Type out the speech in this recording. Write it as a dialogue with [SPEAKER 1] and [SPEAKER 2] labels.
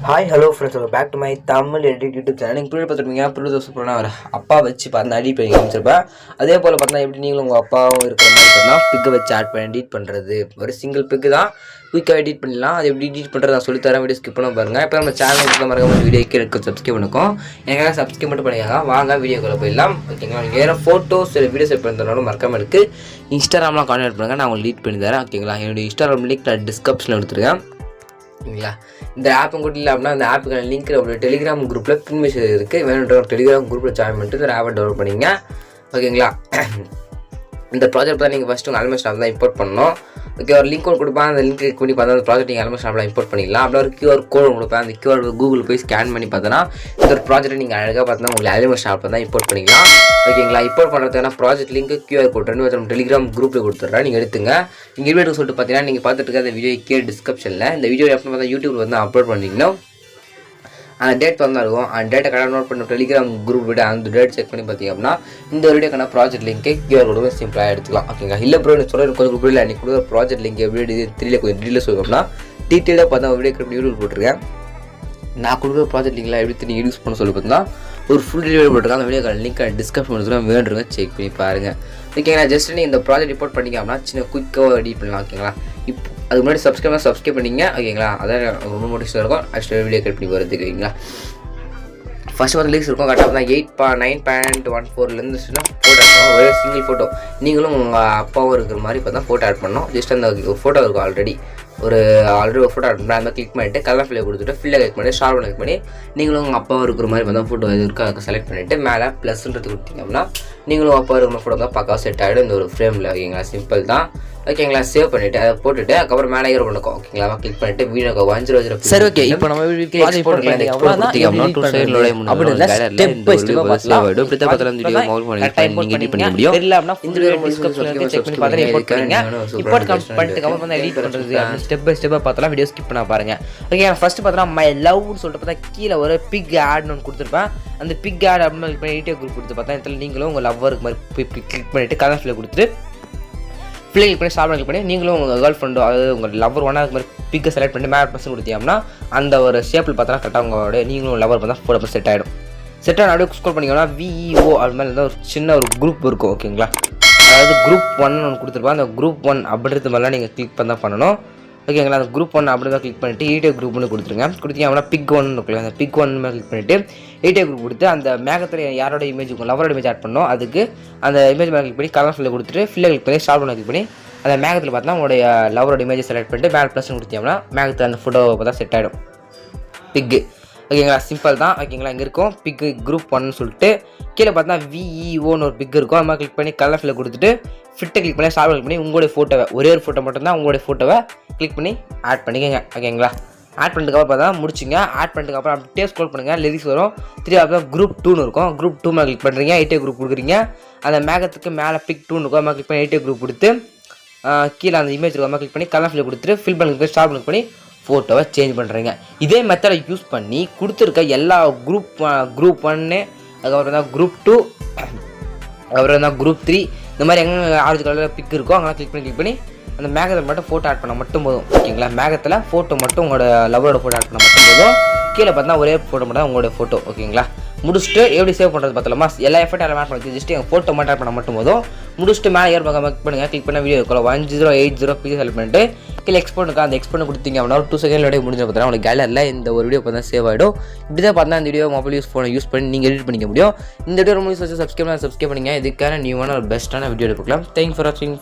[SPEAKER 1] Hi hello friends, welcome back to my Tamil edit YouTube channel. நீங்கள் பின்னாடி பார்த்துருப்பீங்க, பின்னாடி சூப்பரான ஒரு அப்பா வச்சு பார்த்து எடிட் பண்ணி காமிச்சிருப்பேன். அதே போல் பார்த்தா எப்படி நீங்களும் உங்கள் அப்பாவும் இருக்கிற மாதிரி பார்த்தா பிக்கை வச்சு ஆட் பண்ணி எடிட் பண்ணுறது. ஒரு சிங்கிள் பிக்கு தான் குயிக்காக எடிட் பண்ணிடலாம். அது எப்படி எடிட் பண்ணுறது நான் சொல்லித்தரேன். வீடியோ ஸ்கிப் பண்ண பாருங்கள். இப்போ நம்ம சேனல் மறக்காம வீடியோக்கு எடுக்க சப்ஸ்கிரைப் பண்ணிக்கோம். எனக்காக சப்ஸ்கிரைப் மட்டும் பண்ணிக்காங்க. வாங்க வீடியோக்குள்ளே போயிடலாம். ஓகேங்களா, நீங்கள் வேறு ஃபோட்டோஸ் வீடியோஸ் செட் பண்ணுறதுனாலும் மறக்காமல் இருக்குது. இன்ஸ்டாகிராம்லாம் கான்டாக்ட் பண்ணுங்கள், நான் உங்களுக்கு எடிட் பண்ணி தரேன். ஓகேங்களா, என்னுடைய இன்ஸ்டாகிராம் லிங்க் நான் டிஸ்கிரிப்ஷனில் எடுத்துருக்கேன். ஓகேங்களா, இந்த ஆப்பும் கூட இல்லை அப்படின்னா அந்த ஆப்புக்கான லிங்க் நம்மளோட டெலிகிராம் குரூப்பில் பின் மெசேஜ் இருக்குது. வேணுன்ற டெலிகிராம் குரூப்பில் ஜாயின் பண்ணிட்டு இந்த ஆப்பை டவுன்லோட் பண்ணிங்க. ஓகேங்களா, இந்த ப்ராஜெக்ட் தான் நீங்கள் ஃபஸ்ட்டு உங்கள் ஆல்மோஸ்ட் தான் இம்போர்ட் பண்ணணும். ஓகே, ஒரு லிங்க் ஒன்று கொடுப்பேன். அந்த லிங்க் கிளிக் பண்ணி பார்த்தா அந்த ப்ராஜெக்ட் நீங்கள் ஆல்மோஸ்ட் ஆப்லாம் இம்போர்ட் பண்ணிக்கலாம். அப்படியே ஒரு QR கோடு கொடுப்பேன். அந்த QR கூகுள் போய் ஸ்கேன் பண்ணி பார்த்தோன்னா இந்த ஒரு ப்ராஜெக்ட் நீங்கள் அழகாக பார்த்தா உங்களுக்கு ஆல்மோஸ்ட் ஆப்பில் தான் இம்போர்ட் பண்ணிக்கலாம். ஓகேங்களா, இம்போர்ட் பண்ணுறதுக்கான ப்ராஜெக்ட் லிங்க் QR கோட் நம்ம டெலிகிராம் குரூப்பில் கொடுத்துட்றேன். நீங்கள் எடுத்துங்க. நீங்கள் வீடியோ சொல்லிட்டு பார்த்தீங்கன்னா நீங்கள் பார்த்துட்டு இருக்க அந்த வீடியோ கீழே டிஸ்கிரிப்ஷனில் இந்த வீடியோ எப்போ பார்த்தா யூடியூப்ல வந்து அப்லோட் பண்ணிங்கன்னா அந்த டேட் வந்து இருக்கும். அந்த டேட்டை கடை நோட் பண்ண டெலிகிராம் குரூப் விட அந்த டேட் செக் பண்ணி பார்த்தீங்க அப்படின்னா இந்த வீடியோக்கான ப்ராஜெக்ட் லிங்க்கே QR கூட சிம்பிளாக எடுத்துக்கலாம். ஓகேங்களா, இல்லை ப்ரோ எனக்கு சொல்ல கொஞ்சம் குரூப்பில் அன்றைக்கி கூட ப்ராஜெக்ட் லிங்க் எப்படி தெரியல, கொஞ்சம் டீட்டெயிலாக சொல்லணும்னா டீட்டெயிலாக பார்த்தா வீடியோ கிளிப் யூடியூப் போட்டிருக்கேன். நான் கொடுக்குற ப்ராஜெக்ட் லிங்க்லாம் எப்படி நீங்கள் யூஸ் பண்ண சொல்லி பார்த்தீங்கன்னா ஒரு ஃபுல் வீடியோ போட்டிருக்கேன். அந்த வீடியோக்கான லிங்க் டிஸ்கிரிப்ஷன் வேணுங்க, செக் பண்ணி பாருங்கள். ஓகேங்களா, ஜஸ்ட் நீங்கள் இந்த ப்ராஜெக்ட் ரிப்போர்ட் பண்ணிக்க அப்படின்னா சின்ன குயிக்காக எடிட் பண்ணலாம். ஓகேங்களா, இப்போ அதுக்கு முன்னாடி சப்ஸ்கிரைப் பண்ணிங்க. ஓகேங்களா, அதான் ரொம்ப மோட்டிவேஷனாக இருக்கும். அடுத்த வீடியோ கிளிக் பண்ணி வருது. ஓகேங்களா, ஃபஸ்ட்டு வந்து லிங்க்ஸ் இருக்கும். கரெக்டாக தான் 9.14 ஃபோட்டோ இருக்கும். ஒரே சிங்கிள் ஃபோட்டோ நீங்களும் உங்கள் அப்பாவும் இருக்கிற மாதிரி இப்போ தான் ஃபோட்டோ ஆட் பண்ணோம். ஜஸ்ட் அந்த ஃபோட்டோ இருக்கும் ஆல்ரெடி ஒரு ஃபோட்டோ ஆட் பண்ணி அந்த கிளிக் பண்ணிவிட்டு கலர் ஃபில்லை கொடுத்துட்டு ஃபில்லை கிளிக் பண்ணி ஷார்ட் கிளிக் பண்ணி நீங்களும் உங்கள் அப்பாவும் இருக்கிற மாதிரி பார்த்தா ஃபோட்டோ இது இருக்குது. அதுக்கு செலக்ட் பண்ணிவிட்டு மேலே ப்ளஸ்ன்றது கொடுத்தீங்க அப்படின்னா நீங்களும் அப்பா இருக்கிற ஃபோட்டோ தான் பக்கா செட் ஆகிடும் இந்த ஒரு ஃப்ரேமில். ஓகேங்களா, சிம்பிள் தான். ஓகேங்களா, சேவ் பண்ணிவிட்டு அதை போட்டுட்டு அதுக்கப்புறம் மேலே ஏற பண்ணிக்கும். ஓகேங்களா, கிளிக் பண்ணிட்டு வீடியோ வஞ்சிரு. சரி, ஓகே, இப்போ நம்ம ஸ்டெப் பை ஸ்டெப்பாக பார்த்தலாம். வீடியோ ஸ்கிப் பண்ண பாருங்க. ஓகே, ஃபர்ஸ்ட் பார்த்தா மை லவ்னு சொல்லிட்டு பார்த்தா கீழே ஒரு பிக் ஆட்னு ஒன்று கொடுத்துருப்பேன். அந்த பிக் ஆட் அப்படின்னு எடிட்டர் குரூப் கொடுத்து பார்த்தா இதில் நீங்களும் உங்கள் லவ்வருக்கு மாதிரி கிளிக் பண்ணிவிட்டு கலர் ஃபில்லை கொடுத்துட்டு ஃபில்லை கிளிக் பண்ணி ஸ்டார்ட் கிளிக் பண்ணி நீங்களும் உங்கள் கேர்ள் ஃப்ரெண்டோ அதாவது உங்கள் லவர் ஒன்றா அது மாதிரி பிக்கை செலக்ட் பண்ணி மேலே ப்ளஸ் கொடுத்தீங்கன்னா அந்த ஒரு ஷேப்பில் பார்த்தா கரெக்டாக உங்களோட நீங்களும் லவர் பார்த்தா ஃபோட்டோ செட் ஆகிடும். செட் ஆகிடும். அப்படியே ஸ்கோர் பண்ணிங்கன்னா VEO அது மாதிரி இருந்தால் ஒரு சின்ன ஒரு குரூப் இருக்கும். ஓகேங்களா, அதாவது குரூப் 1 ஒன்று கொடுத்துருப்பேன். அந்த குரூப் 1 அப்படின்றது மாதிரிலாம் நீங்கள் கிளிக் பண்ண தான் பண்ணணும். ஓகேங்களா, அந்த குரூப் 1 அப்படி தான் கிளிக் பண்ணிவிட்டு எடிட்டர் குரூப் ஒன்று கொடுத்துருங்க. கொடுத்தீங்க அப்படின்னா பிக் 1 இருக்குல்ல, அந்த பிக் 1 மேலே கிளிக் பண்ணிவிட்டு எடிட்டர் குரூப் கொடுத்து அந்த மேகத்தில் யாரோட இமேஜ் உங்கள் லவரோட இமேஜ் ஆட் பண்ணோம். அதுக்கு அந்த இமேஜ் மேலே கிளிக் பண்ணி கலர் ஃபில்லை கொடுத்துட்டு ஃபில்லை கிளிக் பண்ணி ஸ்டார்ட் பண்ண கிளிக் பண்ணி அந்த மேகத்தில் பார்த்தா உங்களுடைய லவரோட இமேஜை செலக்ட் பண்ணிட்டு மேலே ப்ளஸ் கொடுத்தீங்கன்னா மேகத்தில் அந்த ஃபோட்டோ பார்த்தா செட் ஆகிடும் பிக்கு. ஓகேங்களா, சிம்பிள் தான். ஓகேங்களா, இங்கே இருக்கும் பிக் குரூப் 1 சொல்லிட்டு கீழே பார்த்தா VEOன்னு ஒரு பிக் இருக்கும். அது மாதிரி கிளிக் பண்ணி கலர் ஃபில்லை கொடுத்துட்டு ஃபிட்டை கிளிக் பண்ணி ஸ்டார்ட் கிளிக் பண்ணி உங்களுடைய ஃபோட்டோவை ஒரே ஒரு ஃபோட்டோ மட்டும்தான் உங்களுடைய ஃபோட்டோவை கிளிக் பண்ணி ஆட் பண்ணிக்கோங்க. ஓகேங்களா, ஆட் பண்ணிட்டுக்கப்புறம் பார்த்தா முடிச்சுங்க. ஆட் பண்ணிட்டுக்கப்புறம் அப்படியே ஸ்க்ரோல் பண்ணுங்கள். லிரிக்ஸ் வரும். 3 அப்புறம் குரூப் 2ன்னு இருக்கும். குரூப் 2 மேலே கிளிக் பண்ணுறீங்க. எடிட்டர் குரூப் கொடுக்குறீங்க. அந்த மேகத்துக்கு மேலே பிக் 2ன்னு இருக்கும். அது மாதிரி கிளிக் பண்ணி எடிட்டர் குரூப் கொடுத்து கீழே அந்த இமேஜ் இருக்கும். கிளிக் பண்ணி கலர் ஃபில்லை கொடுத்துட்டு ஃபில் பண்ணி ஸ்டார்ட் கிளிக் பண்ணி ஃபோட்டோவை சேஞ்ச் பண்ணுறீங்க. இதே மெத்தடை யூஸ் பண்ணி கொடுத்துருக்க எல்லா குரூப் 1 அதுக்கப்புறம் தான் குரூப் 2 அதுக்கப்புறம் தான் குரூப் 3 இந்த மாதிரி எங்கே ஆரஞ்சு கலரில் பிக் இருக்கும் அங்கெல்லாம் கிளிக் பண்ணி அந்த மேகத்தில் மட்டும் ஃபோட்டோ ஆட் பண்ண மட்டும் போதும். ஓகேங்களா, மேகத்தில் ஃபோட்டோ மட்டும் உங்களோட லவரோட ஃபோட்டோ ஆட் பண்ண மட்டும் போதும். கீழே பார்த்தா ஒரே ஃபோட்டோ மட்டும் தான் உங்களோட ஃபோட்டோ. ஓகேங்களா, முடிச்சுட்டு எப்படி சேவ் பண்ணுறது பார்த்தலாமா? எல்லா எஃபர்ட் எல்லாம் ஆட் பண்ணி ஜஸ்ட் எங்கள் ஃபோட்டோ மட்டும் ஆட் பண்ண மட்டும் போதும். முடிச்சுட்டு மேலே ஏர் கிளிக் பண்ணுங்கள். கிளிக் பண்ண வீடியோ 1080 பிக்சல் செலக்ட் பண்ணிட்டு கீழே எக்ஸ்போர்ட் இருக்கா அந்த எக்ஸ்போர்ட் கொடுத்தீங்க அப்படின்னா ஒரு 2 செகண்ட் முடிஞ்ச பார்த்தா உங்களுக்கு கேலரியில் இந்த ஒரு வீடியோ பார்த்தா சேவ் ஆகிடும். இப்படி தான் பார்த்தா அந்த வீடியோ மொபைல் ஃபோனை யூஸ் பண்ணி நீங்கள் எடிட் பண்ணிக்க முடியும். இந்த வீடியோ ரொம்ப சப்ஸ்கிரைப் பண்ணுங்கள். இதுக்கான நியூவான ஒரு பெஸ்ட்டான வீடியோ எடுக்கலாம். தேங்க்ஸ் ஃபார் வாட்சிங்.